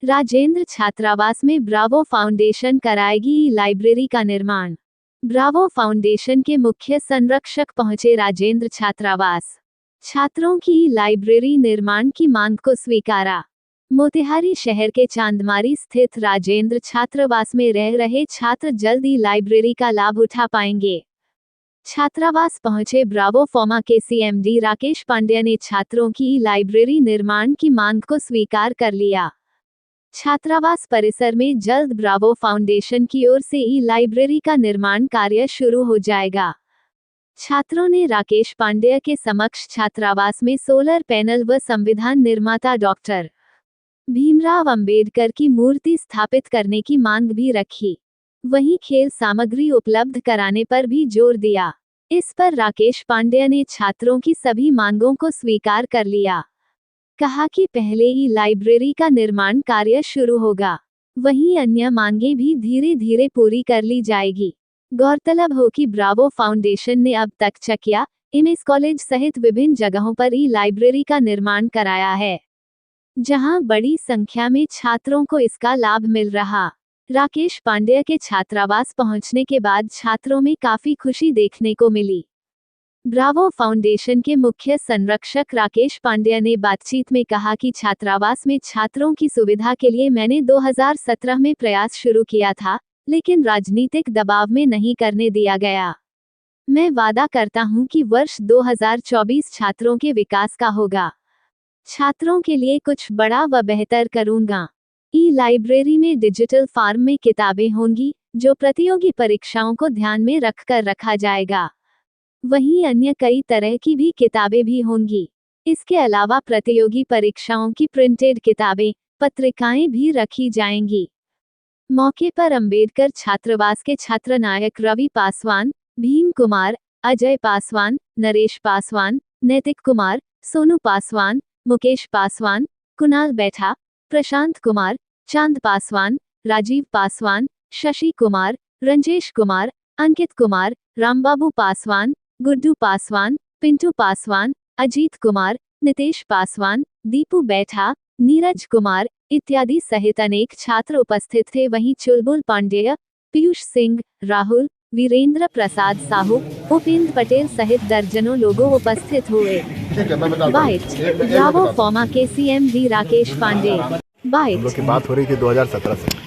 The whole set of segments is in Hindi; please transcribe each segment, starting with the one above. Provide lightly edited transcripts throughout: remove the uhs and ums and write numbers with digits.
राजेंद्र छात्रावास में ब्रावो फाउंडेशन कराएगी लाइब्रेरी का निर्माण। ब्रावो फाउंडेशन के मुख्य संरक्षक पहुंचे राजेंद्र छात्रावास। छात्रों की लाइब्रेरी निर्माण की मांग को स्वीकारा। मोतिहारी शहर के चांदमारी स्थित राजेंद्र छात्रावास में रह रहे छात्र जल्द ही लाइब्रेरी का लाभ उठा पाएंगे। छात्रावास पहुंचे ब्रावो फार्मा के सीएमडी राकेश पांड्या ने छात्रों की लाइब्रेरी निर्माण की मांग को स्वीकार कर लिया। छात्रावास परिसर में जल्द ब्रावो फाउंडेशन की ओर से ई लाइब्रेरी का निर्माण कार्य शुरू हो जाएगा। छात्रों ने राकेश पांड्या के समक्ष छात्रावास में सोलर पैनल व संविधान निर्माता डॉक्टर भीमराव अंबेडकर की मूर्ति स्थापित करने की मांग भी रखी। वहीं खेल सामग्री उपलब्ध कराने पर भी जोर दिया। इस पर राकेश पांड्या ने छात्रों की सभी मांगों को स्वीकार कर लिया। कहा कि पहले ही लाइब्रेरी का निर्माण कार्य शुरू होगा, वहीं अन्य मांगें भी धीरे धीरे पूरी कर ली जाएगी। गौरतलब हो कि ब्रावो फाउंडेशन ने अब तक चकिया, एमएस कॉलेज सहित विभिन्न जगहों पर ई लाइब्रेरी का निर्माण कराया है, जहां बड़ी संख्या में छात्रों को इसका लाभ मिल रहा। राकेश पांड्या के छात्रावास पहुंचने के बाद छात्रों में काफी खुशी देखने को मिली। ब्रावो फाउंडेशन के मुख्य संरक्षक राकेश पांड्या ने बातचीत में कहा कि छात्रावास में छात्रों की सुविधा के लिए मैंने 2017 में प्रयास शुरू किया था, लेकिन राजनीतिक दबाव में नहीं करने दिया गया। मैं वादा करता हूं कि वर्ष 2024 छात्रों के विकास का होगा। छात्रों के लिए कुछ बड़ा व बेहतर करूंगा। ई लाइब्रेरी में डिजिटल फॉर्म में किताबें होंगी, जो प्रतियोगी परीक्षाओं को ध्यान में रखकर रखा जाएगा। वहीं अन्य कई तरह की भी किताबें भी होंगी। इसके अलावा प्रतियोगी परीक्षाओं की प्रिंटेड किताबें, पत्रिकाएं भी रखी जाएंगी। मौके पर अंबेडकर छात्रावास के छात्रनायक रवि पासवान, भीम कुमार, अजय पासवान, नरेश पासवान, नैतिक कुमार, सोनू पासवान, मुकेश पासवान, कुणाल बैठा, प्रशांत कुमार, चांद पासवान, राजीव पासवान, शशि कुमार, रंजेश कुमार, अंकित कुमार, रामबाबू पासवान, गुड्डू पासवान, पिंटू पासवान, अजीत कुमार, नितेश पासवान, दीपू बैठा, नीरज कुमार इत्यादि सहित अनेक छात्र उपस्थित थे। वहीं चुलबुल पांडेय, पीयूष सिंह, राहुल, वीरेंद्र प्रसाद साहू, उपेंद्र पटेल सहित दर्जनों लोगों उपस्थित हुए। बाइट ब्रावो फार्मा के सीएमडी राकेश पांडे। बाइट हम लोग की बात हो रही थी 2017 से,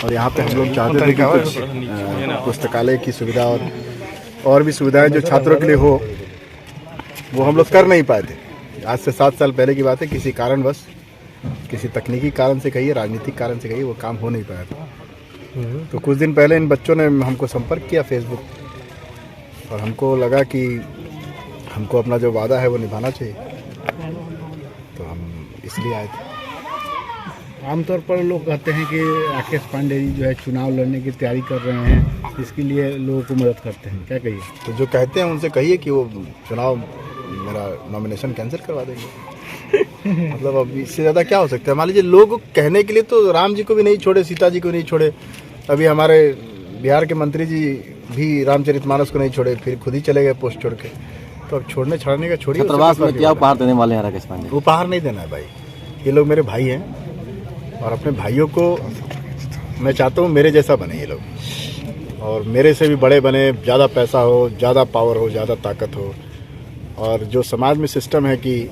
और यहाँ पे हम लोग चाहते थे कि कुछ पुस्तकालय की सुविधा और भी सुविधाएं जो छात्रों के लिए हो, वो हम लोग कर नहीं पाए थे। आज से 7 साल पहले की बात है। किसी कारणवश, किसी तकनीकी कारण से कहिए, राजनीतिक कारण से कहिए, वो काम हो नहीं पाया था। तो कुछ दिन पहले इन बच्चों ने हमको संपर्क किया फेसबुक, और हमको लगा कि हमको अपना जो वादा है वो निभाना चाहिए, तो हम इसलिए आए थे। आमतौर पर लोग कहते हैं कि राकेश पांडे जी जो है चुनाव लड़ने की तैयारी कर रहे हैं, इसके लिए लोगों को मदद करते हैं, क्या कहिए? तो जो कहते हैं उनसे कहिए कि वो चुनाव, मेरा नॉमिनेशन कैंसिल करवा देंगे। मतलब अब इससे ज़्यादा क्या हो सकता है? मान लीजिए, लोग कहने के लिए तो राम जी को भी नहीं छोड़े, सीता जी को नहीं छोड़े, अभी हमारे बिहार के मंत्री जी भी रामचरितमानस को नहीं छोड़े, फिर खुद ही चले गए पोस्ट छोड़ के। तो अब छोड़ने छाड़ने का छोड़िए। छात्रावास में क्या उपहार देने वाले हैं राकेश पांडे? उपहार नहीं देना है भाई, ये लोग मेरे भाई हैं, और अपने भाइयों को मैं चाहता हूँ मेरे जैसा बने ये लोग, और मेरे से भी बड़े बने, ज़्यादा पैसा हो, ज़्यादा पावर हो, ज़्यादा ताकत हो। और जो समाज में सिस्टम है कि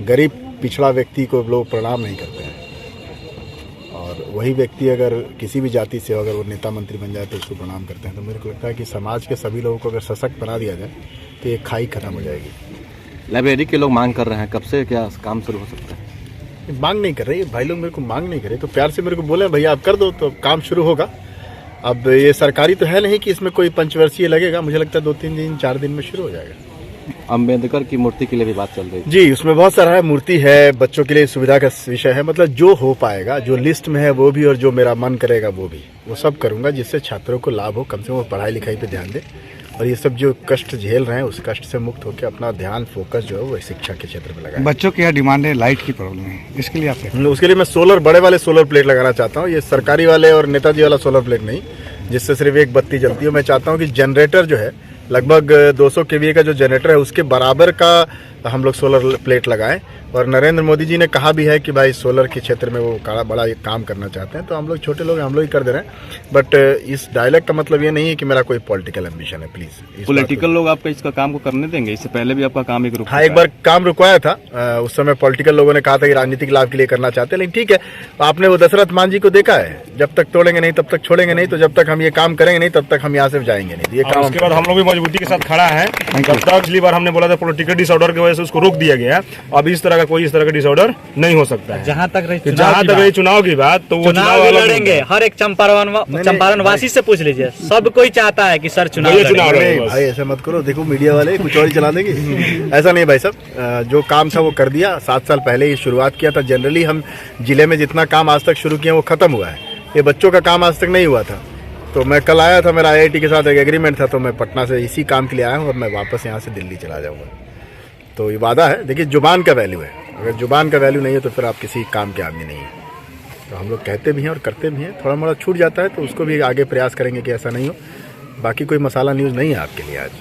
गरीब पिछड़ा व्यक्ति को लोग प्रणाम नहीं करते हैं, और वही व्यक्ति अगर किसी भी जाति से अगर वो नेता मंत्री बन जाए तो उसको प्रणाम करते हैं। तो मेरे को लगता है कि समाज के सभी लोगों को अगर सशक्त बना दिया जाए तो ये खाई खत्म हो जाएगी। लाइब्रेरी के लोग मांग कर रहे हैं, कब से क्या काम शुरू हो सकता है? मांग नहीं कर रहे भाई लोग, मेरे को मांग नहीं करे, तो प्यार से मेरे को बोले भैया आप कर दो, तो काम शुरू होगा। अब ये सरकारी तो है नहीं कि इसमें कोई पंचवर्षीय लगेगा, मुझे लगता है 2-3 दिन 4 दिन में शुरू हो जाएगा। अंबेडकर की मूर्ति के लिए भी बात चल रही है। जी, उसमें बहुत सारा है, मूर्ति है, बच्चों के लिए सुविधा का विषय है। मतलब जो हो पाएगा, जो लिस्ट में है वो भी, और जो मेरा मन करेगा वो भी, वो सब करूंगा, जिससे छात्रों को लाभ हो। कम से कम पढ़ाई लिखाई पे ध्यान दे, और ये सब जो कष्ट झेल रहे हैं उस कष्ट से मुक्त होकर अपना ध्यान, फोकस जो है वो शिक्षा के क्षेत्र में लगाए। बच्चों की डिमांड है, लाइट की प्रॉब्लम है, इसके लिए आप उसके लिए मैं सोलर, बड़े वाले सोलर प्लेट लगाना चाहता हूँ। ये सरकारी वाले और नेताजी वाला सोलर प्लेट नहीं, जिससे सिर्फ एक बत्ती जलती है। मैं चाहता हूँ कि जनरेटर जो है लगभग 200 kVA का जो जनरेटर है उसके बराबर का हम लोग सोलर प्लेट लगाएं। और नरेंद्र मोदी जी ने कहा भी है कि भाई सोलर के क्षेत्र में वो बड़ा एक काम करना चाहते हैं, तो हम लोग छोटे लोग हम लोग ही कर दे रहे हैं। बट इस डायलॉग का मतलब ये नहीं है कि मेरा कोई पॉलिटिकल एम्बिशन है। प्लीज, पॉलिटिकल लोग आपका इसका काम को करने देंगे? इससे पहले भी आपका काम एक हाँ, एक बार काम रुकवाया था। उस समय पॉलिटिकल लोगों ने कहा था कि राजनीतिक लाभ के लिए करना चाहते हैं, लेकिन ठीक है, आपने वो दशरथ मान जी को देखा है, जब तक तोड़ेंगे नहीं तब तक छोड़ेंगे नहीं, तो जब तक हम ये काम करेंगे नहीं तब तक हम यहाँ से जाएंगे नहीं। ये काम उसके बाद हम लोग भी मजबूती के साथ खड़ा है। जब तक पिछली बार हमने बोला था पॉलिटिकल डिसऑर्डर की वजह से उसको रोक दिया गया, अब इस तरह का कोई इस तरह का डिसऑर्डर नहीं हो सकता है। जहाँ तक रही चुनाव की बात, तो वो चुनाव लड़ेंगे। हर एक चंपारण वासी से पूछ लीजिए, सब कोई चाहता है कि सर चुनाव भाई ऐसा मत करो। देखो मीडिया वाले कुछ और ही चला देंगे। ऐसा नहीं भाई साहब, जो काम था वो कर दिया। 7 साल पहले ही शुरुआत किया था। जनरली हम जिले में जितना काम आज तक शुरू किया वो खत्म हुआ है। ये बच्चों का काम आज तक नहीं हुआ था। तो मैं कल आया था, मेरा IIT के साथ एक एग्रीमेंट था, तो मैं पटना से इसी काम के लिए आया हूँ और मैं वापस यहाँ से दिल्ली चला जाऊँगा। तो ये वादा है। देखिए, जुबान का वैल्यू है। अगर जुबान का वैल्यू नहीं है तो फिर आप किसी काम के आदमी नहीं है। तो हम लोग कहते भी हैं और करते भी हैं। थोड़ा मोड़ा छूट जाता है तो उसको भी आगे प्रयास करेंगे कि ऐसा नहीं हो। बाकी कोई मसाला न्यूज़ नहीं है आपके लिए आज।